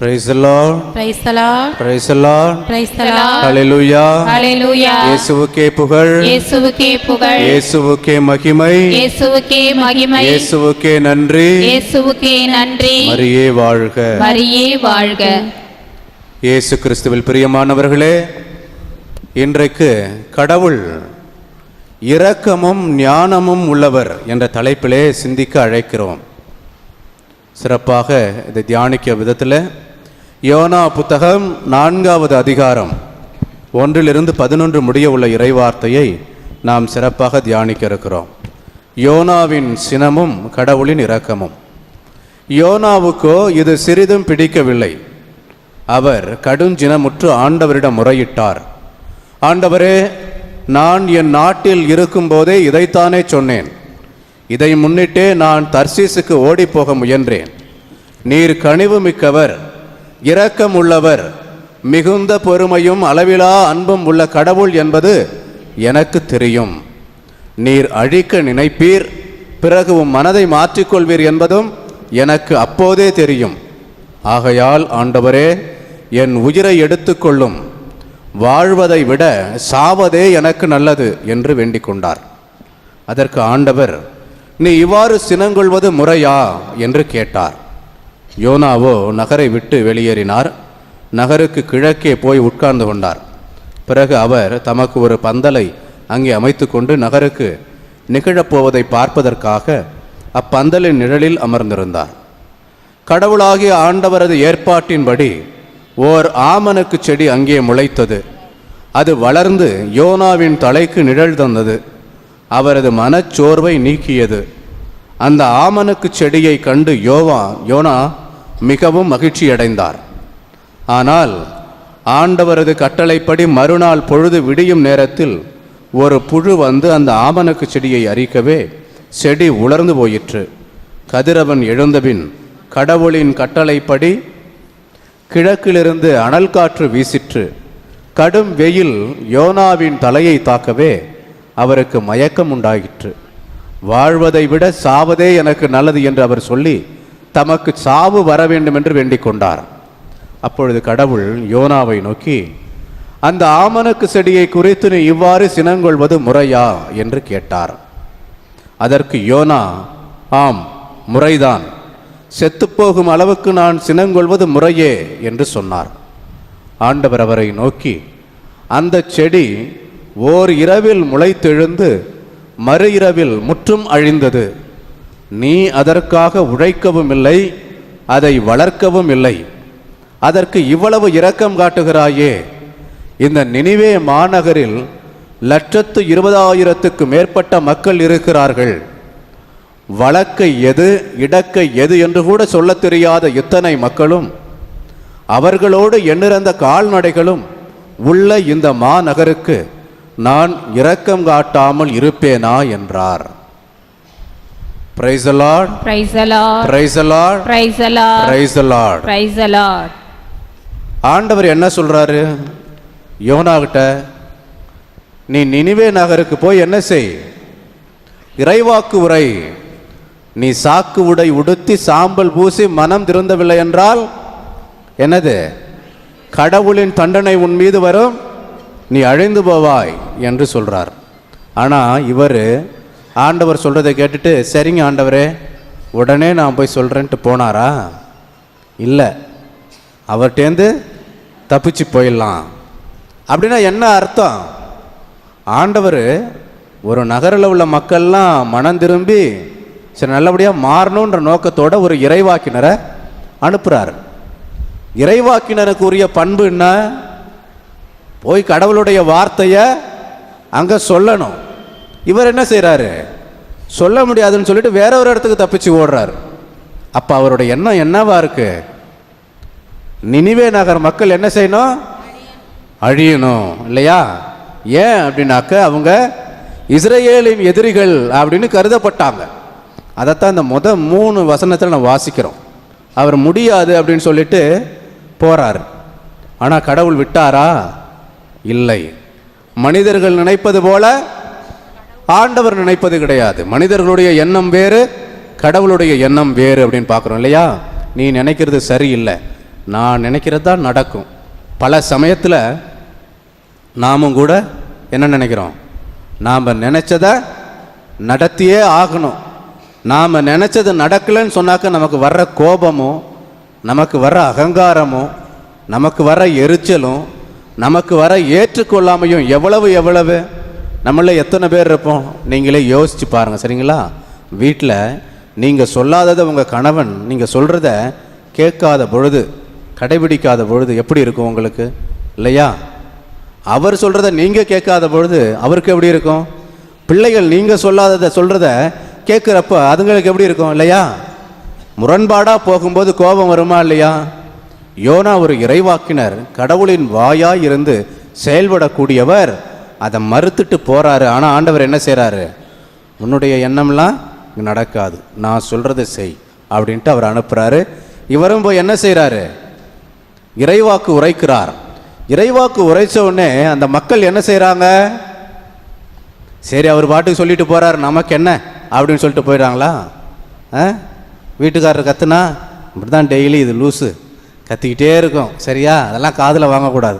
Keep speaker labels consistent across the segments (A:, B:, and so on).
A: Praise the Lord.
B: Praise the Lord.
A: Praise the Lord.
B: Praise the Lord.
A: Hallelujah.
B: Hallelujah.
A: இயேசுவுக்கே புகழ்.
B: இயேசுவுக்கே புகழ்.
A: இயேசுவுக்கே மகிமை.
B: இயேசுவுக்கே மகிமை.
A: இயேசுவுக்கே நன்றி.
B: இயேசுவுக்கே நன்றி.
A: மரியே வாழ்க.
B: மரியே வாழ்க.
A: இயேசு கிறிஸ்துவில் பிரியமானவர்களே, இன்றைக்கு கடவுள் இரக்கமும் ஞானமும் உள்ளவர் என்ற தலைப்பிலே சிந்திக்க அழைக்கிறோம். சிறப்பாக இதை தியானிக்க விதத்தில் யோனா புத்தகம் 4வது அதிகாரம் 1-11 முடிய உள்ள இறைவார்த்தையை நாம் சிறப்பாக தியானிக்க இருக்கிறோம். யோனாவின் சினமும் கடவுளின் இரக்கமும். யோனாவுக்கோ இது சிறிதும் பிடிக்கவில்லை. அவர் கடுஞ்சினமுற்று ஆண்டவரிடம் முறையிட்டார். ஆண்டவரே, நான் என் நாட்டில் இருக்கும்போதே இதைத்தானே சொன்னேன். இதை முன்னிட்டே நான் தர்சீசுக்கு ஓடிப்போக முயன்றேன். நீர் கனிவு மிக்கவர், இரக்கம் உள்ளவர், மிகுந்த பொறுமையும் அளவிலா அன்பும் உள்ள கடவுள் என்பது எனக்கு தெரியும். நீர் அழிக்க நினைப்பீர், பிறகு உம் மனதை மாற்றிக்கொள்வீர் என்பதும் எனக்கு அப்போதே தெரியும். ஆகையால் ஆண்டவரே, என் உயிரை எடுத்துக்கொள்ளும். வாழ்வதை விட சாவதே எனக்கு நல்லது என்று வேண்டிக் கொண்டார். அதற்கு ஆண்டவர், நீ இவ்வாறு சினங்கொள்வது முறையா என்று கேட்டார். யோனாவோ நகரை விட்டு வெளியேறினார். நகருக்கு கிழக்கே போய் உட்கார்ந்து கொண்டார். பிறகு அவர் தமக்கு ஒரு பந்தலை அங்கே அமைத்து கொண்டு நகருக்கு நிகழப்போவதை பார்ப்பதற்காக அப்பந்தலின் நிழலில் அமர்ந்திருந்தார். கடவுளாகிய ஆண்டவரது ஏற்பாட்டின்படி ஓர் ஆமணக்கு செடி அங்கே முளைத்தது. அது வளர்ந்து யோனாவின் தலைக்கு நிழல் தந்தது. அவரது மனச்சோர்வை நீக்கியது. அந்த ஆமணக்கு செடியை கண்டு யோனா மிகவும் மகிழ்ச்சியடைந்தார். ஆனால் ஆண்டவரது கட்டளைப்படி மறுநாள் பொழுது விடியும் நேரத்தில் ஒரு புழு வந்து அந்த ஆமணக்கு செடியை அரிக்கவே செடி உலர்ந்து போயிற்று. கதிரவன் எழுந்தபின் கடவுளின் கட்டளைப்படி கிழக்கிலிருந்து அனல் காற்று வீசிற்று. கடும் வெயில் யோனாவின் தலையை தாக்கவே அவருக்கு மயக்கம் உண்டாயிற்று. வாழ்வதை விட சாவதே எனக்கு நல்லது என்று அவர் சொல்லி தமக்கு சாவு வர வேண்டும் என்று வேண்டிக் கொண்டார். அப்பொழுது கடவுள் யோனாவை நோக்கி, அந்த ஆமணக்கு செடியை குறித்து நீ இவ்வாறு சினங்கொள்வது முறையா என்று கேட்டார். அதற்கு யோனா, ஆம், முறைதான். செத்துப்போகும் அளவுக்கு நான் சினங்கொள்வது முறையே என்று சொன்னார். ஆண்டவர் அவரை நோக்கி, அந்த செடி ஓர் இரவில் முளைத்தெழுந்து மறு இரவில் முற்றும் அழிந்தது. நீ அதற்காக உழைக்கவும் இல்லை, அதை வளர்க்கவும் இல்லை. அதற்கு இவ்வளவு இரக்கம் காட்டுகிறாயே. இந்த நினிவே மாநகரில் 120,000க்கு மேற்பட்ட மக்கள் இருக்கிறார்கள். வழக்கை எது இடக்கை எது என்று கூட சொல்ல தெரியாத இத்தனை மக்களும் அவர்களோடு எண்ணிறந்த கால்நடைகளும் உள்ள இந்த மாநகருக்கு நான் இரக்கம் காட்டாமல் இருப்பேனா என்றார். Praise the Lord.
B: Praise the Lord.
A: Praise the Lord.
B: Praise the Lord.
A: Praise the Lord.
B: Praise the Lord.
A: ஆண்டவர் என்ன சொல்றாரு யோனா கிட்ட? நீ நினிவே நகருக்கு போய் என்ன செய்? இறைவாக்கு உரை. நீ சாக்கு உடை உடுத்தி சாம்பல் பூசி மனம் திருந்தவில்லை என்றால் என்னது? கடவுளின் தண்டனை உன் மீது வரும், நீ அழிந்து போவாய் என்று சொல்றார். ஆனால் இவர் ஆண்டவர் சொல்றதை கேட்டுட்டு, சரிங்க ஆண்டவரே, உடனே நான் போய் சொல்றேன்ட்டு போனாரா? இல்லை, அவர்கிட்டேருந்து தப்பிச்சு போயிடலாம் அப்படின்னா என்ன அர்த்தம்? ஆண்டவர் ஒரு நகரில் உள்ள மக்கள்லாம் மனம் திரும்பி சரி நல்லபடியாக மாறணுன்ற நோக்கத்தோட ஒரு இறைவாக்கினரை அனுப்புகிறார். இறைவாக்கினருக்கு உரிய பண்பு என்ன? போய் கடவுளுடைய வார்த்தையை அங்கே சொல்லணும். இவர் என்ன செய்கிறாரு? சொல்ல முடியாதுன்னு சொல்லிட்டு வேற ஒரு இடத்துக்கு தப்பிச்சு ஓடுறார். அப்போ அவருடைய எண்ணம் என்னவா இருக்கு? நினிவே நகர் மக்கள் என்ன செய்யணும்? அழியணும் இல்லையா? ஏன் அப்படின்னாக்க அவங்க இஸ்ரேலின் எதிரிகள் அப்படின்னு கருதப்பட்டாங்க. அதைத்தான் இந்த 3 வசனத்தில் நம்ம வாசிக்கிறோம். அவர் முடியாது அப்படின்னு சொல்லிட்டு போறார். ஆனால் கடவுள் விட்டாரா? இல்லை. மனிதர்கள் நினைப்பது போல ஆண்டவர் நினைப்பது கிடையாது. மனிதர்களுடைய எண்ணம் வேறு, கடவுளுடைய எண்ணம் வேறு அப்படின்னு பார்க்குறோம் இல்லையா? நீ நினைக்கிறது சரியில்லை, நான் நினைக்கிறது தான் நடக்கும். பல சமயத்தில் நாமும் கூட என்ன நினைக்கிறோம், நாம் நினச்சதை நடத்தியே ஆகணும். நாம் நினச்சது நடக்கலைன்னு சொன்னாக்க நமக்கு வர்ற கோபமும், நமக்கு வர்ற அகங்காரமும், நமக்கு வர்ற எரிச்சலும், நமக்கு வர ஏற்றுக்கொள்ளாமையும் எவ்வளவு நம்மள எத்தனை பேர் இருப்போம் நீங்களே யோசிச்சு பாருங்கள். சரிங்களா? வீட்டில் நீங்கள் சொல்லாததை உங்கள் கணவன் நீங்கள் சொல்கிறத கேட்காத பொழுது, கடைபிடிக்காத பொழுது எப்படி இருக்கும் உங்களுக்கு? இல்லையா? அவர் சொல்கிறத நீங்கள் கேட்காத பொழுது அவருக்கு எப்படி இருக்கும்? பிள்ளைகள் நீங்கள் சொல்லாததை சொல்கிறத கேட்குறப்ப அதுங்களுக்கு எப்படி இருக்கும்? இல்லையா? முரண்பாடாக போகும்போது கோபம் வருமா இல்லையா? யோனா ஒரு இறைவாக்கினர், கடவுளின் வாயாய் இருந்து செயல்படக்கூடியவர். அதை மறுத்துட்டு போகிறாரு. ஆனால் ஆண்டவர் என்ன செய்கிறாரு? உன்னுடைய எண்ணம்லாம் நடக்காது, நான் சொல்கிறத செய் அப்படின்ட்டு அவர் அனுப்புகிறாரு. இவரும் போய் என்ன செய்கிறாரு? இறைவாக்கு உரைக்கிறார். இறைவாக்கு உரைச்ச உடனே அந்த மக்கள் என்ன செய்கிறாங்க? சரி, அவர் பாட்டுக்கு சொல்லிட்டு போகிறார், நமக்கு என்ன அப்படின்னு சொல்லிட்டு போயிடுறாங்களா? வீட்டுக்காரர் கத்துனா இப்படி தான் டெய்லி இது லூஸு கத்திக்கிட்டே இருக்கும். சரியா? அதெல்லாம் காதில் வாங்கக்கூடாது.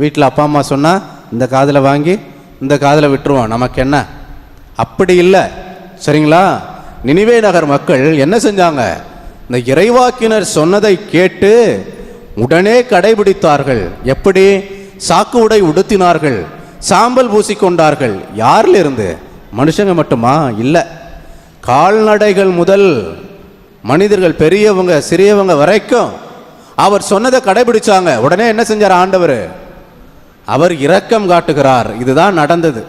A: வீட்டில் அப்பா அம்மா சொன்னால் இந்த காதில் வாங்கி இந்த காதில் விட்டுருவோம், நமக்கு என்ன? அப்படி இல்லை. சரிங்களா? நினிவே நகர் மக்கள் என்ன செஞ்சாங்க? இந்த இறைவாக்கினர் சொன்னதை கேட்டு உடனே கடைபிடித்தார்கள். எப்படி? சாக்கு உடை உடுத்தினார்கள், சாம்பல் பூசிக்கொண்டார்கள். யாரில் இருந்து? மனுஷங்க மட்டுமா? இல்லை, கால்நடைகள் முதல் மனிதர்கள், பெரியவங்க சிறியவங்க வரைக்கும் அவர் சொன்னதை கடைபிடிச்சாங்க. உடனே என்ன செஞ்சார் ஆண்டவர்? அவர் இரக்கம் காட்டுகிறார். இதுதான் நடந்தது.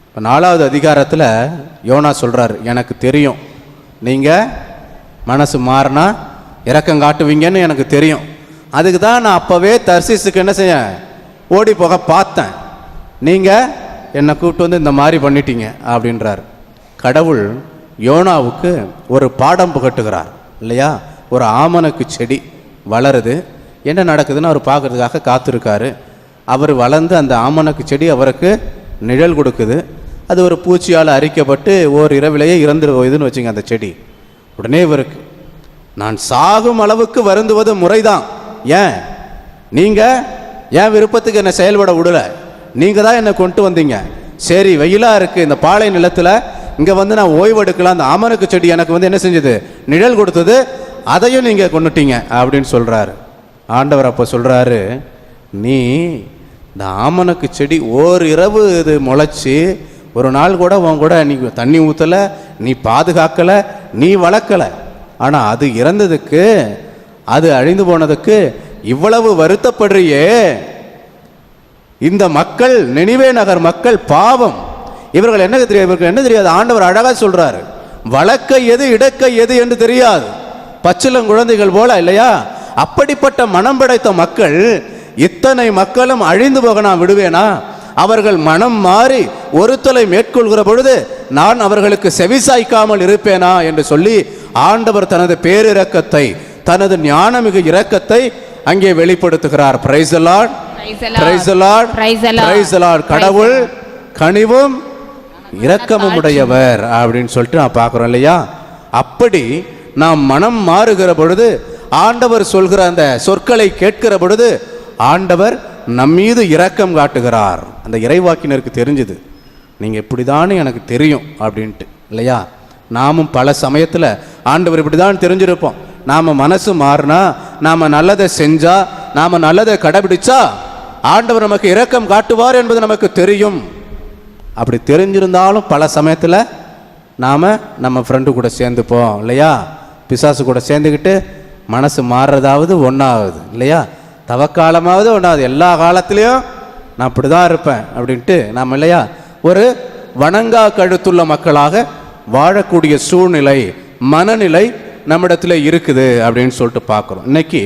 A: இப்போ 4வது அதிகாரத்தில் யோனா சொல்கிறார், எனக்கு தெரியும் நீங்கள் மனசு மாறினா இரக்கம் காட்டுவீங்கன்னு எனக்கு தெரியும். அதுக்கு தான் நான் அப்போவே தர்சீஸுக்கு என்ன செய்ய ஓடி போக பார்த்தேன். நீங்கள் என்னை கூப்பிட்டு வந்து இந்த மாதிரி பண்ணிட்டீங்க அப்படின்றார். கடவுள் யோனாவுக்கு ஒரு பாடம் புகட்டுகிறார். இல்லையா? ஒரு ஆமணக்கு செடி வளருது, என்ன நடக்குதுன்னு அவர் பார்க்கறதுக்காக காத்திருக்காரு. அவர் வளர்ந்து அந்த ஆமணக்கு செடி அவருக்கு நிழல் கொடுக்குது. அது ஒரு பூச்சியால் அரிக்கப்பட்டு ஓர் இரவிலேயே இறந்து போகுதுன்னு வச்சுங்க அந்த செடி. உடனே இவருக்கு, நான் சாகும் அளவுக்கு வருந்துவது முறைதான், ஏன் நீங்கள் ஏன் விருப்பத்துக்கு என்னை செயல்பட விடலை? நீங்கள் தான் என்னை கொண்டு வந்தீங்க. சரி, வெயிலாக இருக்குது இந்த பாலை நிலத்தில், இங்கே வந்து நான் ஓய்வெடுக்கலாம். அந்த ஆமணக்கு செடி எனக்கு வந்து என்ன செஞ்சது? நிழல் கொடுத்தது. அதையும் நீங்கள் கொண்டுட்டீங்க அப்படின்னு சொல்கிறாரு. ஆண்டவர் அப்போ சொல்கிறாரு, நீ இந்த ஆமணக்கு செடி ஓர் இரவு இது முளைச்சி ஒரு நாள் கூட உன் கூட நீ தண்ணி ஊற்றலை, நீ பாதுகாக்கலை, நீ வளர்க்கலை. ஆனால் அது இறந்ததுக்கு, அது அழிந்து போனதுக்கு இவ்வளவு வருத்தப்படுறியே. இந்த மக்கள், நினிவே நகர் மக்கள் பாவம். இவர்கள் என்ன தெரியாது, இவர்கள் என்ன தெரியாது? ஆண்டவர் அழகாக சொல்கிறாரு, வழக்க எது இடக்க எது என்று தெரியாது, பச்சிளங்குழந்தைகள் போல. இல்லையா? அப்படிப்பட்ட மனம் படைத்த மக்கள், இத்தனை மக்களும் அழிந்து போக நான் விடுவேனா? அவர்கள் மனம் மாறி ஒருத்தலை மேற்கொள்கிற பொழுது நான் அவர்களுக்கு செவிசாய்க்காமல் இருப்பேனா என்று சொல்லி ஆண்டவர் தனது பேரிரக்கத்தை, தனது ஞானமிகு இரக்கத்தை அங்கே வெளிப்படுத்துகிறார். Price the Lord, praise the Lord, praise the Lord. கடவுள் கனிவும் இரக்கமும் உடையவர் அப்படின்னு சொல்லிட்டு நான் பார்க்குறோம். இல்லையா? அப்படி நாம் மனம் மாறுகிற பொழுது, ஆண்டவர் சொல்கிற அந்த சொற்களை கேட்கிற பொழுது ஆண்டவர் நம்மீது இரக்கம் காட்டுகிறார். அந்த இறைவாக்கினருக்கு தெரிஞ்சுது, நீங்கள் இப்படி தானே எனக்கு தெரியும் அப்படின்ட்டு. இல்லையா? நாமும் பல சமயத்தில் ஆண்டவர் இப்படி தான் தெரிஞ்சிருப்போம். நாம் மனசு மாறினா, நாம் நல்லதை செஞ்சால், நாம் நல்லதை கடைபிடிச்சா ஆண்டவர் நமக்கு இரக்கம் காட்டுவார் என்பது நமக்கு தெரியும். அப்படி தெரிஞ்சிருந்தாலும் பல சமயத்தில் நாம் நம்ம ஃப்ரெண்டு கூட சேர்ந்துப்போம். இல்லையா? பிசாசு கூட சேர்ந்துக்கிட்டு மனசு மாறுறதாவது ஒன்றாகுது. இல்லையா? தவக்காலமாவது ஒன்றாகுது. எல்லா காலத்துலேயும் நான் அப்படி தான் இருப்பேன் அப்படின்ட்டு நாம், இல்லையா, ஒரு வணங்கா கழுத்துள்ள மக்களாக வாழக்கூடிய சூழ்நிலை, மனநிலை நம்மிடத்தில் இருக்குது அப்படின்னு சொல்லிட்டு பார்க்குறோம். இன்னைக்கு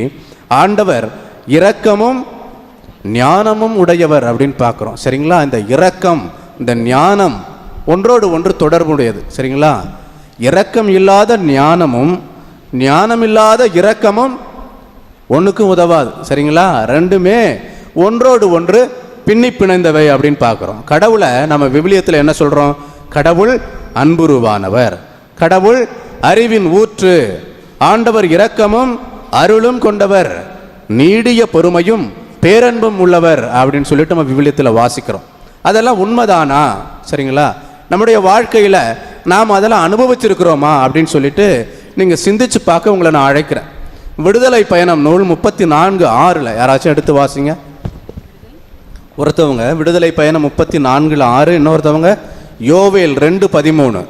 A: ஆண்டவர் இரக்கமும் ஞானமும் உடையவர் அப்படின்னு பார்க்குறோம். சரிங்களா? இந்த இரக்கம், இந்த ஞானம் ஒன்றோடு ஒன்று தொடர்புடையது. சரிங்களா? இரக்கம் இல்லாத ஞானமும் ஞானம் இல்லாத இரக்கமும் ஒன்றுக்கும் உதவாது. சரிங்களா? ரெண்டுமே ஒன்றோடு ஒன்று பின்னி பிணைந்தவை அப்படின்னு பார்க்குறோம். கடவுளை நம்ம விவிலியத்தில் என்ன சொல்கிறோம்? கடவுள் அன்புருவானவர், கடவுள் அறிவின் ஊற்று, ஆண்டவர் இரக்கமும் அருளும் கொண்டவர், நீடிய பொறுமையும் பேரன்பும் உள்ளவர் அப்படின்னு சொல்லிட்டு நம்ம விவிலியத்தில் வாசிக்கிறோம். அதெல்லாம் உண்மைதானா? சரிங்களா? நம்முடைய வாழ்க்கையில் நாம் அதெல்லாம் அனுபவிச்சிருக்கிறோமா அப்படின்னு சொல்லிட்டு நீங்கள் சிந்திச்சு பார்க்க உங்களை நான் அழைக்கிறேன். விடுதலை பயணம் நூல் 34:6 யாராச்சும் எடுத்து வாசிங்க. ஒருத்தவங்க விடுதலை பயணம் 34:6, இன்னொருத்தவங்க யோவேல் 2:13,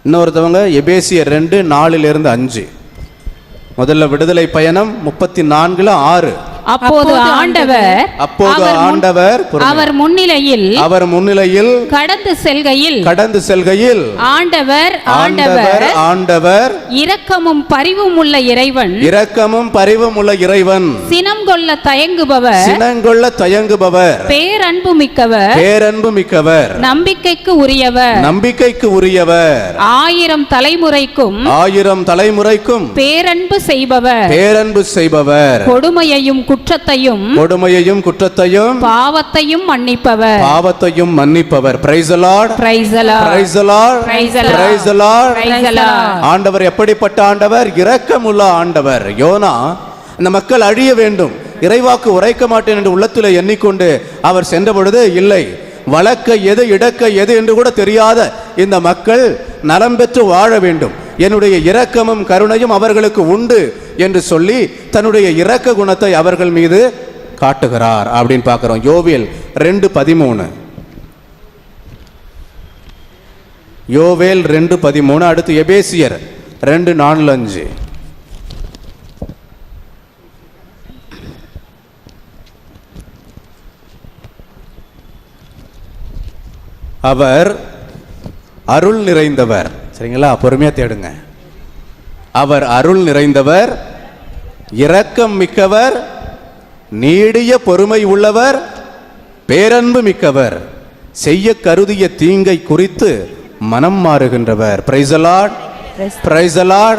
A: இன்னொருத்தவங்க எபேசியர் 2:4-5. முதல்ல விடுதலை பயணம் 34:6.
B: அப்போது ஆண்டவர் அவர் முன்னிலையில் கடந்து செல்கையில் ஆண்டவர் இரக்கமும் பரிவும் உள்ள இறைவன் சினம் கொள்ள தயங்குபவர் பேரன்பு மிக்கவர் நம்பிக்கைக்கு உரியவர் 1000 தலைமுறைக்கும் பேரன்பு செய்பவர் கொடுமையையும் குற்றத்தையும் பாவத்தையும் மன்னிப்பவர். Praise the Lord. Praise the Lord. Praise the Lord. Praise the Lord. Praise the Lord. Praise the Lord. ஆண்டவர் எப்படிப்பட்ட ஆண்டவர்? இரக்கமுள்ள ஆண்டவர். யோனா இந்த மக்கள் அழிய வேண்டும், இறைவாக்கு உரைக்க மாட்டேன் என்று உள்ளத்தில் எண்ணிக்கொண்டு அவர் சென்ற பொழுது, இல்லை, வழக்க எது இடக்க எது என்று கூட தெரியாத இந்த மக்கள் நலம் பெற்று வாழ வேண்டும், என்னுடைய இரக்கமும் கருணையும் அவர்களுக்கு உண்டு என்று சொல்லி தன்னுடைய இரக்க குணத்தை அவர்கள் மீது காட்டுகிறார் அப்படின்னு பார்க்கிறோம். யோவேல் 2:13. யோவேல் 2:13. அடுத்து எபேசியர் 2:4-5. அவர் அருள் நிறைந்தவர். சரிங்களா? பொறுமையா தேடுங்க. அவர் அருள் நிறைந்தவர், இரக்கம் மிக்கவர், நீடிய பொறுமை உள்ளவர், பேரன்பு மிக்கவர், செய்ய கருதிய தீங்கை குறித்து மனம் மாறுகின்றவர். Praise the Lord. Praise the Lord.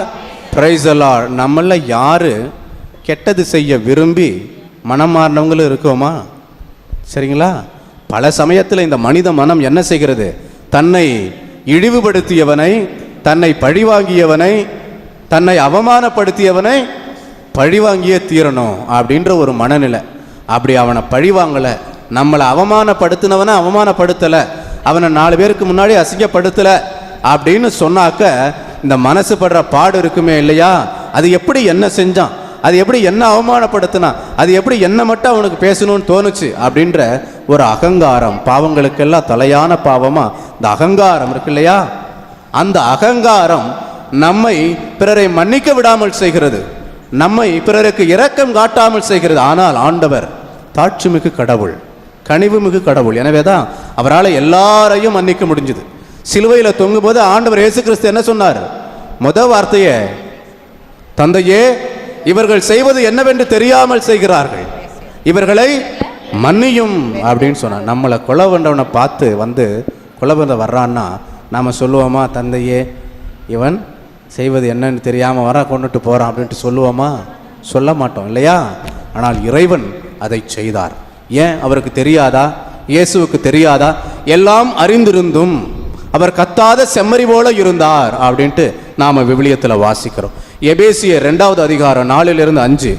B: Praise the Lord. நம்மள யாரு கெட்டது செய்ய விரும்பி மனம் மாறினவங்களும் இருக்கோமா? சரிங்களா? பல சமயத்தில் இந்த மனித மனம் என்ன செய்கிறது? தன்னை இழிவுபடுத்தியவனை, தன்னை பழிவாங்கியவனை, தன்னை அவமானப்படுத்தியவனை பழிவாங்கியே தீரணும் அப்படின்ற ஒரு மனநிலை. அப்படி அவனை பழிவாங்கலை, நம்மளை அவமானப்படுத்தினவனை அவமானப்படுத்தலை, அவனை 4 பேருக்கு முன்னாடி அசிங்கப்படுத்தலை அப்படின்னு சொன்னாக்க இந்த மனசு படுற பாடு இருக்குமே இல்லையா? அது எப்படி என்ன செஞ்சான், அது எப்படி என்ன அவமானப்படுத்தினா, அது எப்படி என்ன மட்டும் அவனுக்கு பேசணும்னு தோணுச்சு அப்படின்ற ஒரு அகங்காரம். பாவங்களுக்கெல்லாம் தலையான பாவமா இந்த அகங்காரம் இருக்கு இல்லையா? அந்த அகங்காரம் நம்மை பிறரை மன்னிக்க விடாமல் செய்கிறது, நம்மை பிறருக்கு இரக்கம் காட்டாமல் செய்கிறது. ஆனால் ஆண்டவர் தாட்சிமிகு கடவுள், கனிவுமிகு கடவுள். எனவே தான் அவரால் எல்லாரையும் மன்னிக்க முடிஞ்சது. சிலுவையில் தொங்கும் போது ஆண்டவர் இயேசு கிறிஸ்து என்ன சொன்னார்? முதல் வார்த்தையே, தந்தையே, இவர்கள் செய்வது என்னவென்று தெரியாமல் செய்கிறார்கள், இவர்களை மன்னியும் அப்படின்னு சொன்னார். நம்மளை கொலை பண்றவனை பார்த்து வந்து கொலை பண்ண வர்றான்னா நாம் சொல்லுவோமா, தந்தையே இவன் செய்வது என்னன்னு தெரியாமல் வர கொண்டுட்டு போகிறான் அப்படின்ட்டு சொல்லுவோமா? சொல்ல மாட்டோம் இல்லையா? ஆனால் இறைவன் அதை செய்தார். ஏன் அவருக்கு தெரியாதா? இயேசுவுக்கு தெரியாதா? எல்லாம் அறிந்திருந்தும் அவர் கத்தாத செம்மறி போல இருந்தார் அப்படின்ட்டு நாம் விவிலியத்தில் வாசிக்கிறோம். எபேசியர் 2வது அதிகாரம் 4-5.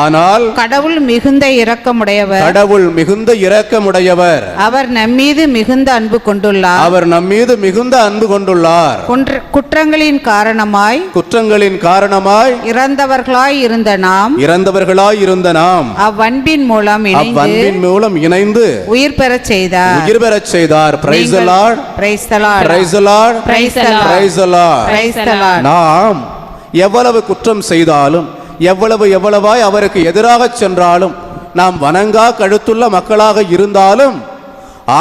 B: ஆனால்
C: கடவுள் மிகுந்த இரக்கமுடையவர், அவர் நம்மீது மிகுந்த அன்பு கொண்டுள்ளார், குற்றங்களின் காரணமாய் இறந்தவர்களாய் இருந்த நாம் அவ்வன்பின் மூலம் இணைந்து உயிர் பெறச் செய்தார். Praise the Lord. Praise the Lord. Praise the Lord. Praise the Lord. Praise the Lord. Praise the Lord.
A: நாம் எவ்வளவு குற்றம் செய்தாலும், எவ்வளவாய் அவருக்கு எதிராக சென்றாலும், நாம் வணங்கா கழுத்துள்ள மக்களாக இருந்தாலும்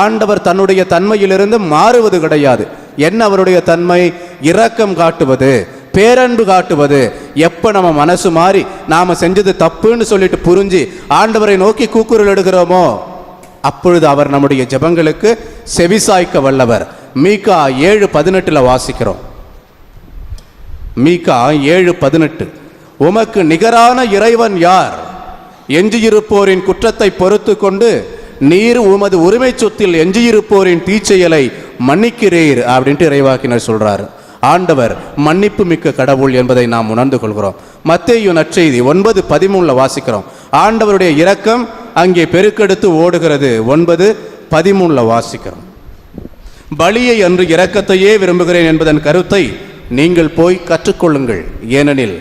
A: ஆண்டவர் தன்னுடைய தன்மையிலிருந்து மாறுவது கிடையாது. என்ன அவருடைய தன்மை? இரக்கம் காட்டுவது, பேரன்பு காட்டுவது. எப்ப நம்ம மனசு மாறி நாம செஞ்சது தப்புன்னு சொல்லிட்டு புரிஞ்சு ஆண்டவரை நோக்கி கூக்குரல் எடுக்கிறோமோ அப்பொழுது அவர் நம்முடைய ஜெபங்களுக்கு செவிசாய்க்க வல்லவர். மீகா 7:18 வாசிக்கிறோம். மீகா 7:18. உமக்கு நிகரான இறைவன் யார்? எஞ்சியிருப்போரின் குற்றத்தை பொறுத்து கொண்டு நீர் உமது உரிமை சொத்தில் எஞ்சியிருப்போரின் தீச்செயலை மன்னிக்கிறீர் அப்படின்ட்டு இறைவாக்கினர் சொல்றாரு. ஆண்டவர் மன்னிப்பு மிக்க கடவுள் என்பதை நாம் உணர்ந்து கொள்கிறோம். மத்தேயு நற்செய்தி 9:13 வாசிக்கிறோம். ஆண்டவருடைய இரக்கம் அங்கே பெருக்கெடுத்து ஓடுகிறது. 9:13 வாசிக்கிறோம். பலியை அன்று இரக்கத்தையே விரும்புகிறேன் என்பதன் கருத்தை நீங்கள் போய் கற்றுக்கொள்ளுங்கள், ஏனெனில்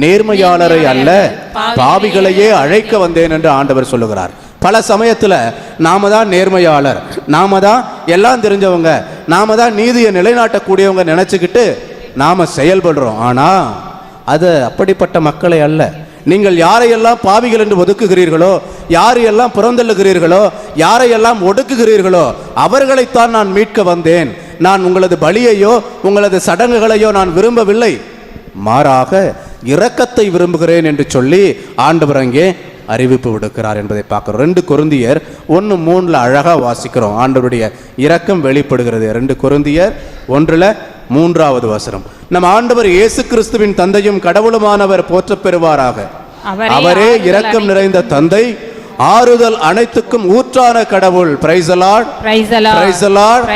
A: நேர்மையாளரை அல்ல பாவிகளையே அழைக்க வந்தேன் என்று ஆண்டவர் சொல்லுகிறார். பல சமயத்தில் நாம தான் நேர்மையாளர், நாம தான் எல்லாம் தெரிஞ்சவங்க, நாம தான் நீதியை நிலைநாட்டக்கூடியவங்க நினைச்சுக்கிட்டு நாம செயல்படுறோம். ஆனா அது அப்படிப்பட்ட மக்களை அல்ல. நீங்கள் யாரையெல்லாம் பாவிகள் என்று ஒதுக்குகிறீர்களோ, யாரையெல்லாம் புறந்தள்ளுகிறீர்களோ, யாரையெல்லாம் ஒடுக்குகிறீர்களோ அவர்களைத்தான் நான் மீட்க வந்தேன். நான் உங்களது பலியையோ உங்களது சடங்குகளையோ நான் விரும்பவில்லை, மாறாக இரக்கத்தை விரும்புகிறேன் என்று சொல்லி ஆண்டவர் அங்கே அறிவிப்பு விடுக்கிறார் என்பதை பார்க்கிறோம். 2 கொரிந்தியர் 1:3 அழகா வாசிக்கிறோம். ஆண்டவருடைய இரக்கம் வெளிப்படுகிறது. 2 கொரிந்தியர் 1:3 நம் ஆண்டவர் இயேசு கிறிஸ்துவின் தந்தையும் கடவுளுமானவர் போற்றப் பெறுவாராக. அவரே இரக்கம் நிறைந்த தந்தை, ஆறுதல் அனைத்துக்கும் ஊற்றான கடவுள். Price the Lord, praise the Lord, praise the Lord,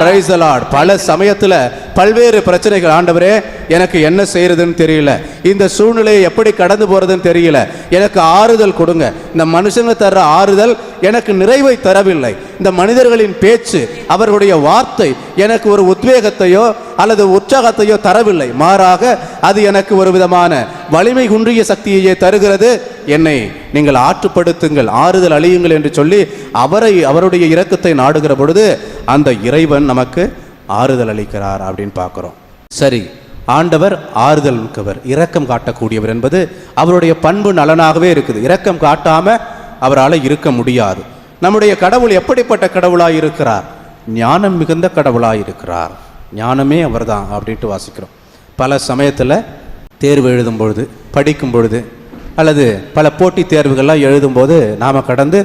A: praise the Lord. பல சமயத்துல பல்வேறு பிரச்சனைகள், ஆண்டவரே எனக்கு என்ன செய்யறதுன்னு தெரியல, இந்த சூழ்நிலையை எப்படி கடந்து போறதுன்னு தெரியல, எனக்கு ஆறுதல் கொடுங்க. இந்த மனுஷங்க தர்ற ஆறுதல் எனக்கு நிறைவை தரவில்லை. இந்த மனிதர்களின் பேச்சு, அவர்களுடைய வார்த்தை எனக்கு ஒரு உத்வேகத்தையோ அல்லது உற்சாகத்தையோ தரவில்லை, மாறாக அது எனக்கு ஒரு விதமான வலிமை குன்றிய சக்தியையே தருகிறது. என்னை நீங்கள் ஆற்றுப்படுத்துங்கள், ஆறுதல் அழியுங்கள் என்று சொல்லி அவருடைய இரக்கத்தை நாடுகிற பொழுது அந்த இறைவன் நமக்கு ஆறுதல் அளிக்கிறார் அப்படின்னு பார்க்கிறோம். சரி, ஆண்டவர் ஆறுதல் மிக்கவர், இரக்கம் காட்டக்கூடியவர் என்பது அவருடைய பண்பு நலனாகவே இருக்குது. இரக்கம் காட்டாம அவரால் இருக்க முடியாது. நம்முடைய கடவுள் எப்படிப்பட்ட கடவுளாய் இருக்கிறார்? ஞானம் மிகுந்த கடவுளாய் இருக்கிறார். ஞானமே அவர்தான் அப்படின்ட்டு வாசிக்கிறோம். பல சமயத்தில் தேர்வு எழுதும் பொழுது, படிக்கும் பொழுது, அல்லது பல போட்டி தேர்வுகள்லாம் எழுதும்போது நாம் கடந்து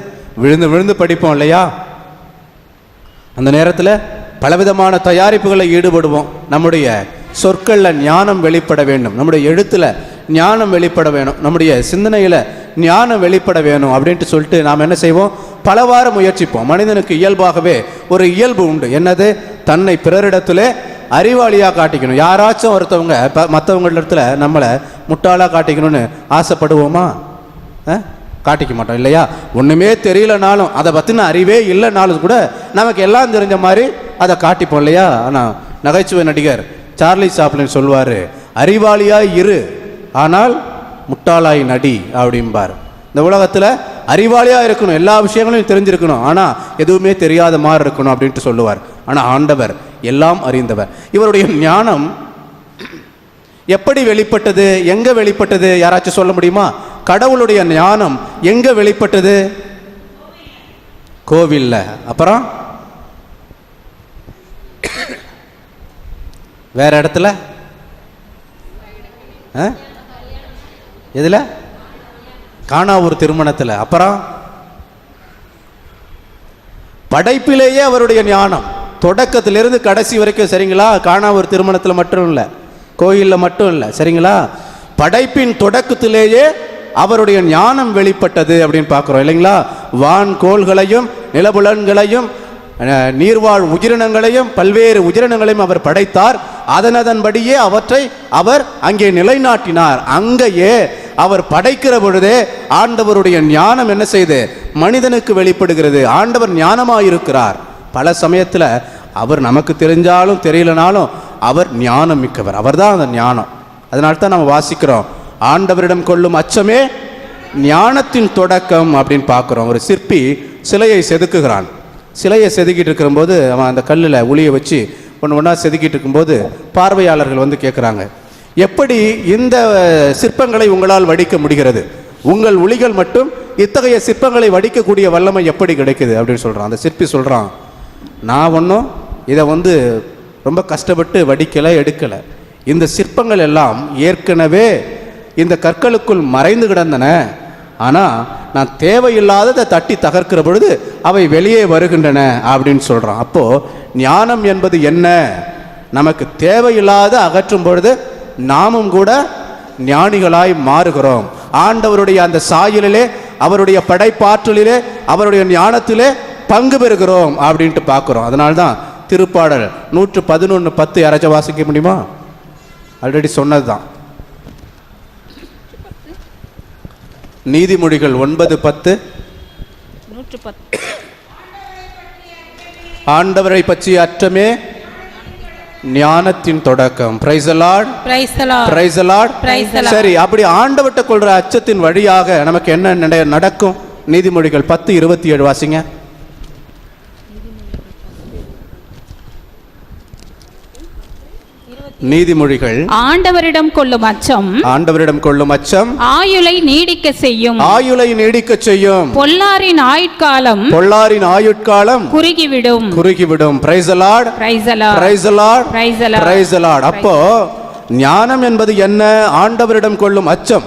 A: விழுந்து விழுந்து படிப்போம் இல்லையா? அந்த நேரத்தில் பலவிதமான தயாரிப்புகளை ஈடுபடுவோம். நம்முடைய சொற்களில் ஞானம் வெளிப்பட வேண்டும், நம்முடைய எழுத்தில் ஞானம் வெளிப்பட வேணும், நம்முடைய சிந்தனையில் ஞானம் வெளிப்பட வேணும் அப்படின்ட்டு சொல்லிட்டு நாம் என்ன செய்வோம்? பலவாறு முயற்சிப்போம். மனிதனுக்கு இயல்பாகவே ஒரு இயல்பு உண்டு. என்னது? தன்னை பிறரிடத்துல அறிவாளியாக காட்டிக்கணும். யாராச்சும் ஒருத்தவங்க மற்றவங்களிடத்துல நம்மளை முட்டாளாக காட்டிக்கணும்னு ஆசைப்படுவோமா? காட்டிக்க மாட்டோம் இல்லையா? ஒன்றுமே தெரியலனாலும், அதை பற்றின அறிவே இல்லைனாலும் கூட நமக்கு எல்லாம் தெரிஞ்ச மாதிரி அதை காட்டிப்போம் இல்லையா? ஆனால் நகைச்சுவை நடிகர் சார்லி சாப்ளின் சொல்வார், அறிவாளியாய் இரு ஆனால் முட்டாளாய் நடி அப்படிம்பார். இந்த உலகத்தில் அறிவாளியாக இருக்கணும், எல்லா விஷயங்களையும் தெரிஞ்சிருக்கணும், ஆனால் எதுவுமே தெரியாத மாதிரி இருக்கணும் அப்படின்ட்டு சொல்லுவார். ஆனால் ஆண்டவர் எல்லாம் அறிந்தவர். இவருடைய ஞானம் எப்படி வெளிப்பட்டது? எங்க வெளிப்பட்டது? யாராச்சும் சொல்ல முடியுமா? கடவுளுடைய ஞானம் எங்க வெளிப்பட்டது? கோவில்ல. அப்புறம் வேற இடத்துல? எதுல? கானாவூர் திருமணத்தில். அப்புறம் படைப்பிலேயே அவருடைய ஞானம் தொடக்கத்திலிருந்து கடைசி வரைக்கும். சரிங்களா? கானாவூர் திருமணத்தில் மட்டும் இல்லை, கோயிலில் மட்டும் இல்லை, சரிங்களா? படைப்பின் தொடக்கத்திலேயே அவருடைய ஞானம் வெளிப்பட்டது அப்படின்னு பார்க்குறோம் இல்லைங்களா? வான் கோள்களையும் நிலபுலன்களையும் நீர்வாழ் உயிரினங்களையும் பல்வேறு உயிரினங்களையும் அவர் படைத்தார். அதனதன்படியே அவற்றை அவர் அங்கே நிலைநாட்டினார். அங்கேயே அவர் படைக்கிற பொழுதே ஆண்டவருடைய ஞானம் என்ன செய்து மனிதனுக்கு வெளிப்படுகிறது. ஆண்டவர் ஞானமாயிருக்கிறார். பல சமயத்தில் அவர் நமக்கு தெரிஞ்சாலும் தெரியலனாலும் அவர் ஞானம் மிக்கவர். அவர் தான் அந்த ஞானம். அதனால்தான் நம்ம வாசிக்கிறோம், ஆண்டவரிடம் கொள்ளும் அச்சமே ஞானத்தின் தொடக்கம் அப்படின்னு பார்க்குறோம். ஒரு சிற்பி சிலையை செதுக்குகிறான். சிலையை செதுக்கிட்டு இருக்கும்போது அவன் அந்த கல்லில் உளியை வச்சு ஒன்று ஒன்றா செதுக்கிட்டு இருக்கும்போது பார்வையாளர்கள் வந்து கேட்குறாங்க, எப்படி இந்த சிற்பங்களை உங்களால் வடிக்க முடிகிறது? உங்கள் உளிகள் மட்டும் இத்தகைய சிற்பங்களை வடிக்கக்கூடிய வல்லமை எப்படி கிடைக்குது அப்படின்னு சொல்கிறான். அந்த சிற்பி சொல்கிறான், நான் ஒன்றும் இதை ரொம்ப கஷ்டப்பட்டு வடிக்கலை, எடுக்கலை. இந்த சிற்பங்கள் எல்லாம் ஏற்கனவே இந்த கற்களுக்குள் மறைந்து கிடந்தன. ஆனால் நான் தேவையில்லாததை தட்டி தகர்க்கிற பொழுது அவை வெளியே வருகின்றன அப்படின்னு சொல்கிறான். அப்போது ஞானம் என்பது என்ன? நமக்கு தேவையில்லாத அகற்றும் பொழுது நாமும் கூட ஞானிகளாய் மாறுகிறோம். ஆண்டவருடைய அந்த சாயலிலே, அவருடைய படைப்பாற்றலிலே, அவருடைய ஞானத்திலே பங்கு பெறுகிறோம் அப்படின்ட்டு பார்க்குறோம். அதனால்தான் திருப்பாடல் 111:10 யாராச்சும் வாசிக்க முடியுமா? ஆல்ரெடி சொன்னது தான். நீதிமொழிகள் 9:10 ஆண்டவரை பற்றிய அச்சமே ஞானத்தின் தொடக்கம். Price the Lord,
C: praise the Lord,
A: praise the Lord,
C: praise the Lord.
A: சரி, அப்படி ஆண்டவர்ட்ட கொள்ற அச்சத்தின் வழியாக நமக்கு என்ன நடக்கும்? நீதிமொழிகள் 10:27 வாசிங்க. நீதிமொழிகள்
D: ஆண்டவரிடம் கொள்ளும் அச்சம்,
A: ஆண்டவரிடம் கொள்ளும் அச்சம்
D: ஆயுளை நீடிக்க செய்யும்,
A: ஆயுளை நீடிக்க செய்யும்.
D: பொல்லாரின் ஆயுட்காலம்,
A: பொல்லாரின் ஆயுட்காலம்
D: குறுகிவிடும்,
A: குறுகிவிடும். Praise the Lord,
D: praise the Lord,
A: praise the Lord,
D: praise the Lord,
A: praise the Lord. அப்போ ஞானம் என்பது என்ன? ஆண்டவரிடம் கொள்ளும் அச்சம்.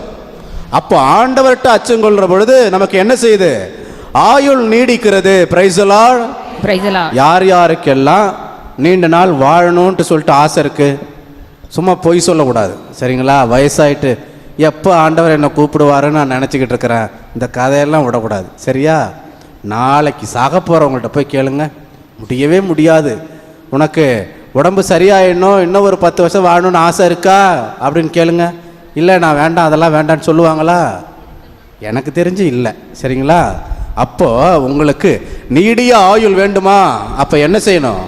A: அப்போ ஆண்டவர்கிட்ட அச்சம் கொள்ற பொழுது நமக்கு என்ன செய்யுது? ஆயுள் நீடிக்கிறது. Price the Lord,
D: praise the Lord.
A: யார் யாருக்கெல்லாம் நீண்ட நாள் வாழணும்னு சொல்லிட்டு ஆசை இருக்கு, சும்மா பொய் சொல்லக்கூடாது, சரிங்களா? வயசாயிட்டு எப்போ ஆண்டவர் என்னை கூப்பிடுவாருன்னு நான் நினச்சிக்கிட்டு இருக்கிறேன், இந்த கதையெல்லாம் விடக்கூடாது, சரியா? நாளைக்கு சாக போகிறவங்கள்ட்ட போய் கேளுங்க, முடியவே முடியாது. உனக்கு உடம்பு சரியாயிடணும், இன்னும் ஒரு 10 வருஷம் வாழணும்னு ஆசை இருக்கா அப்படின்னு கேளுங்க. இல்லை, நான் வேண்டாம், அதெல்லாம் வேண்டான்னு சொல்லுவாங்களா? எனக்கு தெரிஞ்சு இல்லை, சரிங்களா? அப்போது உங்களுக்கு நீடிய ஆயுள் வேண்டுமா? அப்போ என்ன செய்யணும்?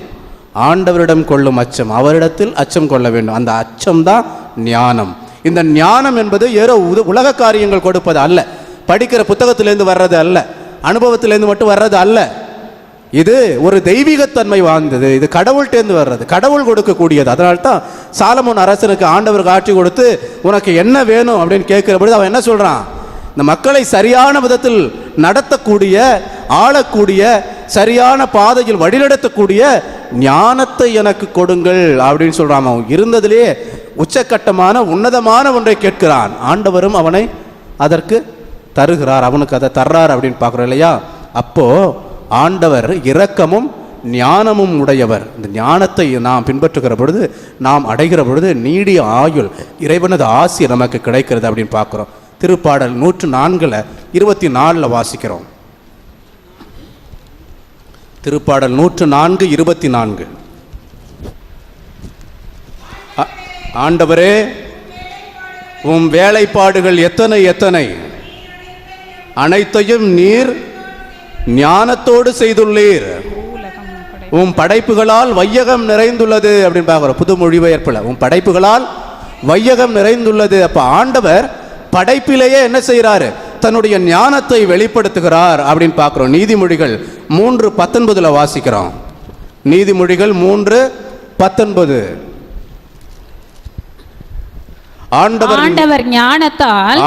A: ஆண்டவரிடம் கொள்ளும் அச்சம், அவரிடத்தில் அச்சம் கொள்ள வேண்டும். அந்த அச்சம் தான் ஞானம். இந்த ஞானம் என்பது ஏதோ உலக காரியங்கள் கொடுப்பது அல்ல, படிக்கிற புத்தகத்திலேருந்து வர்றது அல்ல, அனுபவத்திலேருந்து மட்டும் வர்றது அல்ல. இது ஒரு தெய்வீகத்தன்மை வாழ்ந்தது, இது கடவுள்கிட்டேருந்து வர்றது, கடவுள் கொடுக்கக்கூடியது. அதனால்தான் சாலமோன் அரசனுக்கு ஆண்டவர் காட்சி கொடுத்து உனக்கு என்ன வேணும் அப்படின்னு கேட்கிற பொழுது அவன் என்ன சொல்றான்? இந்த மக்களை சரியான விதத்தில் நடத்தக்கூடிய, ஆளக்கூடிய, சரியான பாதையில் வழிநடத்தக்கூடிய ஞானத்தை எனக்கு கொடுங்கள் அப்படின்னு சொல்றான். அவன் இருந்ததிலேயே உச்சக்கட்டமான உன்னதமான ஒன்றை கேட்கிறான். ஆண்டவரும் அவனை அதற்கு தருகிறார், அவனுக்கு அதை தர்றார் அப்படின்னு பார்க்குறோம் இல்லையா? அப்போ ஆண்டவர் இரக்கமும் ஞானமும் உடையவர். இந்த ஞானத்தை நாம் பின்பற்றுகிற பொழுது, நாம் அடைகிற பொழுது நீடிய ஆயுள், இறைவனது ஆசி நமக்கு கிடைக்கிறது அப்படின்னு பார்க்குறோம். திருப்பாடல் 104:24 வாசிக்கிறோம். திருப்பாடல் 104:24 ஆண்டவரே, உம் வேலைப்பாடுகள் எத்தனை எத்தனை, அனைத்தையும் நீர் ஞானத்தோடு செய்துள்ளீர், உம் படைப்புகளால் வையகம் நிறைந்துள்ளது அப்படின்னு பார்க்கிறோம். புது மொழிபெயர்ப்புல உம் படைப்புகளால் வையகம் நிறைந்துள்ளது. அப்ப ஆண்டவர் படைப்பிலேயே என்ன செய்யறாரு? தன்னுடைய ஞானத்தை வெளிப்படுத்துகிறார் அப்படின்னு பார்க்கிறோம். நீதிமொழிகள் 3:19 வாசிக்கிறோம். நீதிமொழிகள் 3:19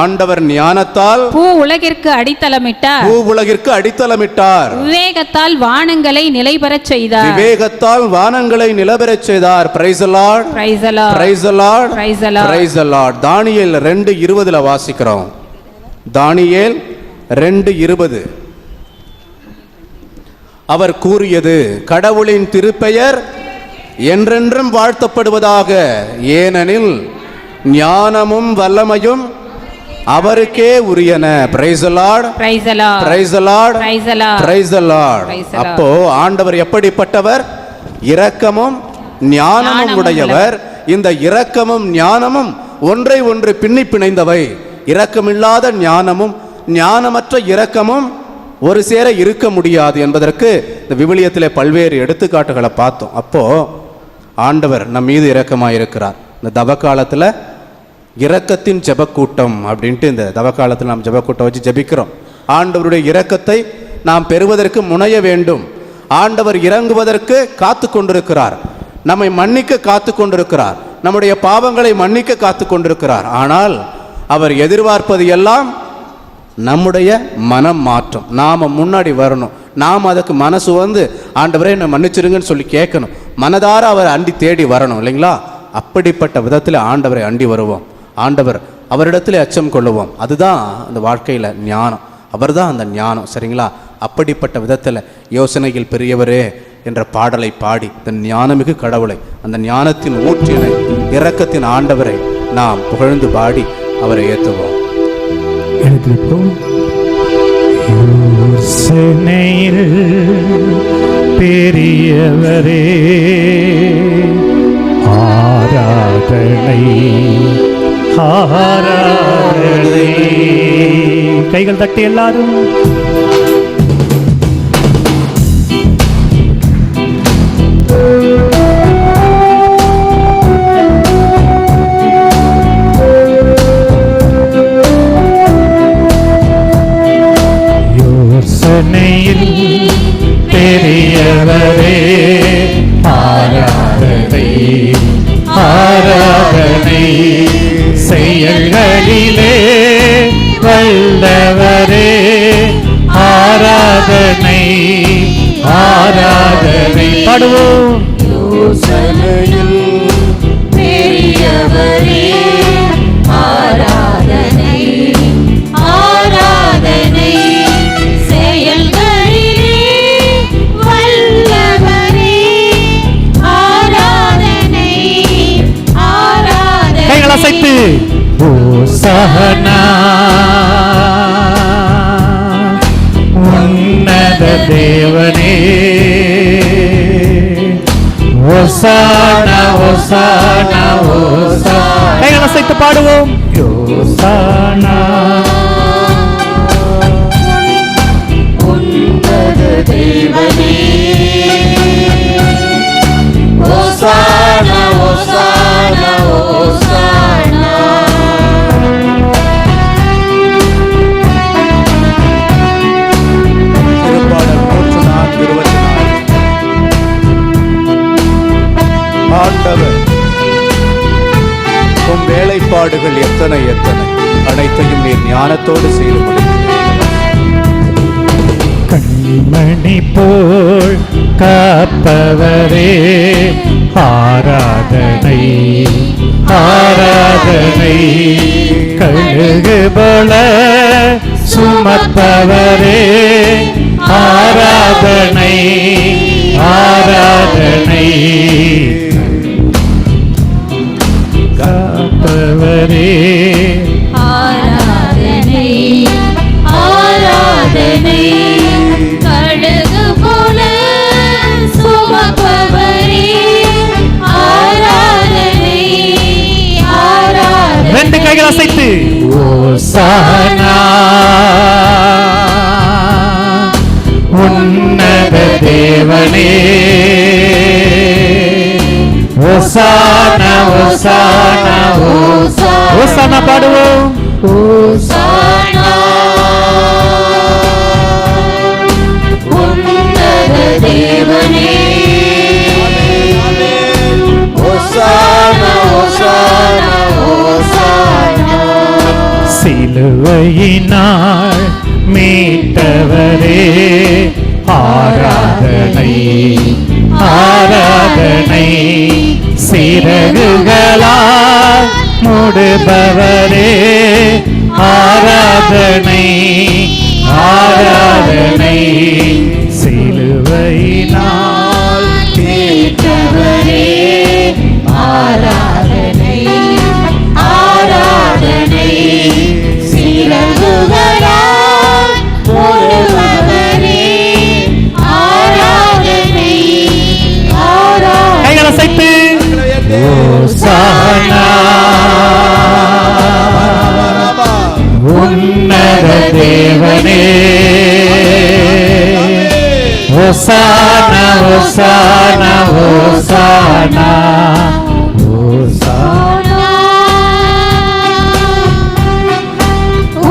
A: ஆண்டவர் ஞானத்தால்
D: பூ உலகிற்கு அடித்தளமிட்டார்,
A: பூ உலகிற்கு அடித்தளமிட்டார்,
D: விவேகத்தால் வானங்களை நிலைபெறச் செய்தார்,
A: விவேகத்தால் வானங்களை நிலைபெறச் செய்தார். Praise the Lord,
D: praise the Lord,
A: praise the Lord,
D: praise the Lord,
A: praise the Lord. தானியேல் 2:20 வாசிக்கிறோம். தானியேல் 2:20 அவர் கூறியது, கடவுளின் திருப்பெயர் என்றென்றும் வாழ்த்தப்படுவதாக, ஏனெனில் ஞானமும் வல்லமையும் அவருக்கே உரியன. Praise the Lord,
D: praise the Lord,
A: praise the Lord,
D: praise the Lord,
A: praise the Lord. அப்போ ஆண்டவர் எப்படிப்பட்டவர்? இரக்கமும் ஞானமும் உடையவர். இந்த இரக்கமும் ஞானமும் ஒன்றை ஒன்று பின்னி பிணைந்தவை. இரக்கமில்லாத ஞானமும் ஞானமற்ற இரக்கமும் ஒரு சேர இருக்க முடியாது என்பதற்கு இந்த விவிலியத்திலே பல்வேறு எடுத்துக்காட்டுகளை பார்த்தோம். அப்போ ஆண்டவர் நம் மீது இரக்கமாக இருக்கிறார். இந்த தவக்காலத்தில் இரக்கத்தின் ஜெபக்கூட்டம் அப்படின்ட்டு இந்த தவக்காலத்தில் நாம் ஜெபக்கூட்டம் வச்சு ஜெபிக்கிறோம். ஆண்டவருடைய இரக்கத்தை நாம் பெறுவதற்கு முனைய வேண்டும். ஆண்டவர் இறங்குவதற்கு காத்து கொண்டிருக்கிறார், நம்மை மன்னிக்க காத்து கொண்டிருக்கிறார், நம்முடைய பாவங்களை மன்னிக்க காத்து கொண்டிருக்கிறார். ஆனால் அவர் எதிர்பார்ப்பது எல்லாம் நம்முடைய மனம் மாற்றம். நாம் முன்னாடி வரணும், நாம் அதுக்கு மனசு வந்து ஆண்டவரே என்னை மன்னிச்சிருங்கன்னு சொல்லி கேட்கணும், மனதார அவர் அண்டி தேடி வரணும் இல்லைங்களா? அப்படிப்பட்ட விதத்தில் ஆண்டவரை அண்டி வருவோம், அவரிடத்தில் அச்சம் கொள்ளுவோம். அதுதான் அந்த வாழ்க்கையில் ஞானம், அவர் தான் அந்த ஞானம், சரிங்களா? அப்படிப்பட்ட விதத்தில் யோசனையில் பெரியவரே என்ற பாடலை பாடி இந்த ஞானமிகு கடவுளை, அந்த ஞானத்தின் ஊற்றினை, இரக்கத்தின் ஆண்டவரை நாம் புகழ்ந்து பாடி அவரை ஏற்றுவோம்.
E: பெரியவரே ஆராதனை கைகள் தட்டி எல்லாரும். யோசனையில் பெரியவரே ஆராதனை ஆராதனை, செயல்களிலே வல்லவரே ஆராதனை ஆராதனை. பாடுவோம்.
B: யோசனையில்
F: பெரியவரே ஆராதனை ஆராதனை, செயல்களிலே வல்லவரே ஆராதனை ஆராதனை.
E: கைகள் அசைத்து ஓசன்னா உன்னத தேவனே, ஓசானா ஓசானா ஓசானா. கைகள் அசைத்து பாடுவோம். ஓசானா
F: உன்னத தேவனே, ஓசானா ஓசானா ஓசானா.
B: திருப்பாடல் 104:24. ஆண்டவர் உம் வேலைப்பாடுகள் எத்தனை எத்தனை, அனைத்தையும் நீர் ஞானத்தோடு செய்து முடிக்கிறீர்.
E: கண்மணி போல் காப்பவரே ஆராதனை ஆராதனை, கழுகு போல சுமப்பவரே ஆராதனை ஆராதனை, காப்பவரே
F: ஆராதனை ஆராதனை, கழுகு போல சுமப்பவரே ஆராதனை ஆராதனை.
E: ரெண்டு கைகள் அசைத்து ஓசானா உன்னத தேவனே, ஓசானா ஓசானா ஓசானா. ஓசானா பாடுவோம்.
F: ஓசானா உன்னத தேவனே,
B: ஓசானா ஓசானா ஓசானா.
E: சிலுவையினால் மீட்டவரே ஆராதனை ஆராதனை, சிறகுகளால் மூடுபவரே ஆராதனை ஆராதனை, சிலுவையினால்
F: மீட்டவரே ஆராதனை ஆராதனை, சிறகுகளால் மூடுபவரே ஆராதனை ஆராதனை.
E: கைகள் அசைத்து ஓசானா உன்னத தேவனே, ஓசானா ஓசானா ஓசானா ஓசானா.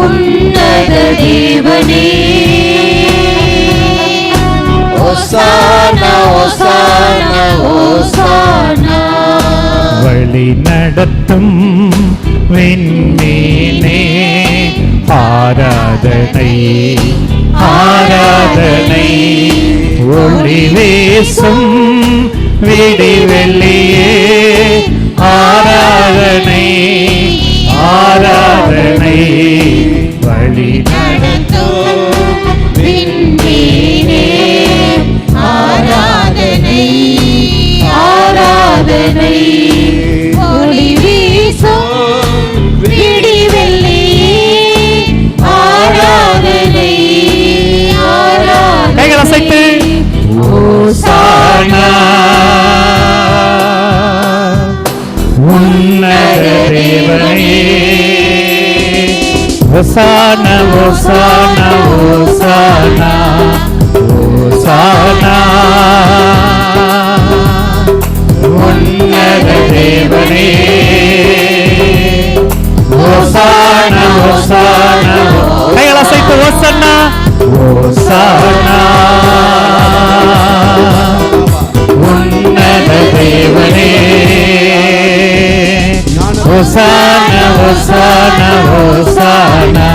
F: உன்னத தேவனே, ஓசானா ஓசானா ஓசானா.
E: வழி நடத்தும் விண்மீனே ஆராதனை ஆராதனை, ஒளி வீசும் விடிவெள்ளியே ஆராதனை ஆராதனை, வழி
F: நடத்தும் விண்மீனே ஆராதனை ஆராதனை, ஒளி வீசும் விடிவெள்ளியே ஆராதனை ஆராதனை.
E: கைகள் அசைத்து ஓசானா உன்னத தேவனே, ஓசானா ஓசானா ஓசானா ஓசானா உன்னத தேவனே ஓசானா ஓசானா கைகளை அசைத்து ஓசன்னா ஓசானா உன்னத தேவனே ஓசானா ஓசானா ஓசானா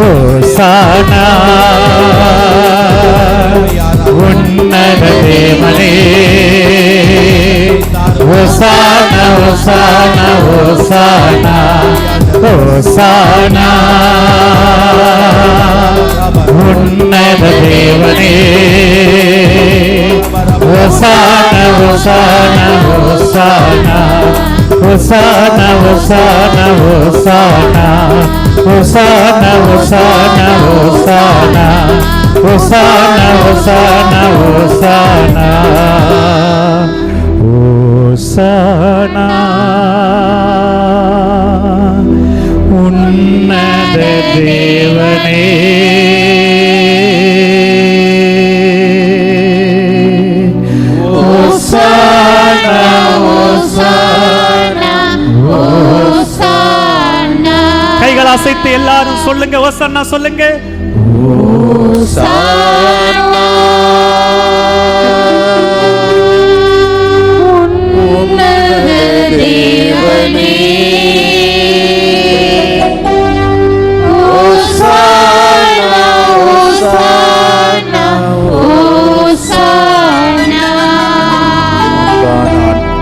E: ஓசானா உன்னத தேவனே ஓசானா ஓசானா ஓசானா ஓசானா உன்னத தேவனே ஓசானா ஓசானா ஓசானா ஓசானா ஓசானா ஓசானா ஓசானா ஓசானா ஓசானா ஓசானா ஓசானா ஓசானா ஓசானா உன்னத தேவனே ஓசானா ஓசானா
F: ஓசானா
E: கைகள் அசைத்து எல்லாரும் சொல்லுங்க ஓசானா சொல்லுங்க
F: உன்னத தேவனே ஓசானா ஓசானா ஓசானா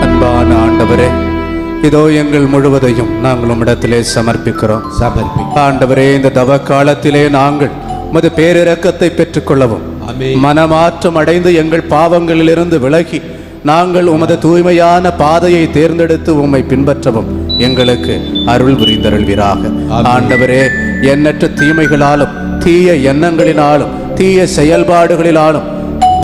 B: அன்பான ஆண்டவரே, இதோ எங்கள் முழுவதையும் நாங்கள் உம்மிடத்திலே சமர்ப்பிக்கிறோம். ஆண்டவரே, இந்த தவ காலத்திலே நாங்கள் உமது பேரிரக்கத்தை பெற்றுக்கொள்ளவும், மனமாற்றம் அடைந்து எங்கள் பாவங்களிலிருந்து விலகி நாங்கள் உமது தூய்மையான பாதையை தேர்ந்தெடுத்து உம்மை பின்பற்றவும் எங்களுக்கு அருள் புரிந்தருள்வீராக. ஆண்டவரே, எண்ணற்ற தீமைகளாலும் தீய எண்ணங்களினாலும் தீய செயல்பாடுகளினாலும்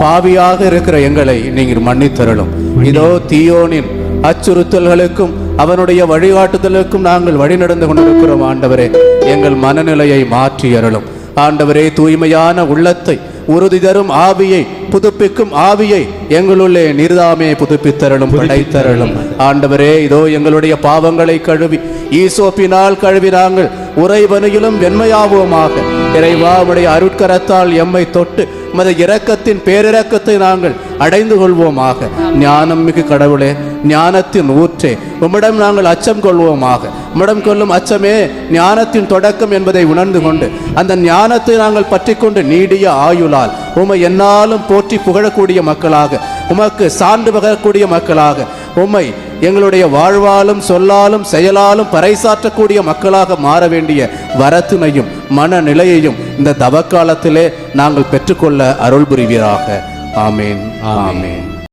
B: பாவியாக இருக்கிற எங்களை நீங்கள் மன்னித்தருளும். இதோ தீயோனின் அச்சுறுத்தல்களுக்கும் அவனுடைய வழிகாட்டுதலுக்கும் நாங்கள் வழிநடந்து கொண்டிருக்கிறோம். ஆண்டவரே, எங்கள் மனநிலையை மாற்றி அருளும். ஆண்டவரே, தூய்மையான உள்ளத்தை, உறுதி தரும் ஆவியை, புதுப்பிக்கும் ஆவியை எங்களுள்ளே நீர்தாமே புதுப்பித்தருளும், படைத்தருளும். ஆண்டவரே, இதோ எங்களுடைய பாவங்களை கழுவி ஈசோப்பினால் கழுவி நாங்கள் உறைவனையிலும் வெண்மையாவோமாக. இறைவா, உம்முடைய அருட்கரத்தால் எம்மை தொட்டு உமது இரக்கத்தின் பேரிரக்கத்தை நாங்கள் அடைந்து கொள்வோமாக. ஞானம் மிகு கடவுளே, ஞானத்தின் ஊற்றே, உம்மிடம் நாங்கள் அச்சம் கொள்வோமாக. உம்மிடம் கொள்ளும் அச்சமே ஞானத்தின் தொடக்கம் என்பதை உணர்ந்து கொண்டு அந்த ஞானத்தை நாங்கள் பற்றி கொண்டு நீடிய ஆயுளால் உம்மை என்னாலும் போற்றி புகழக்கூடிய மக்களாக, உமக்கு சான்று பகரக்கூடிய மக்களாக, உம்மை எங்களுடைய வாழ்வாலும் சொல்லாலும் செயலாலும் பறைசாற்றக்கூடிய மக்களாக மாற வேண்டிய வரத்தினையும் மனநிலையையும் இந்த தவக்காலத்திலே நாங்கள் பெற்றுக்கொள்ள அருள் புரிவீராக. ஆமேன், ஆமேன்.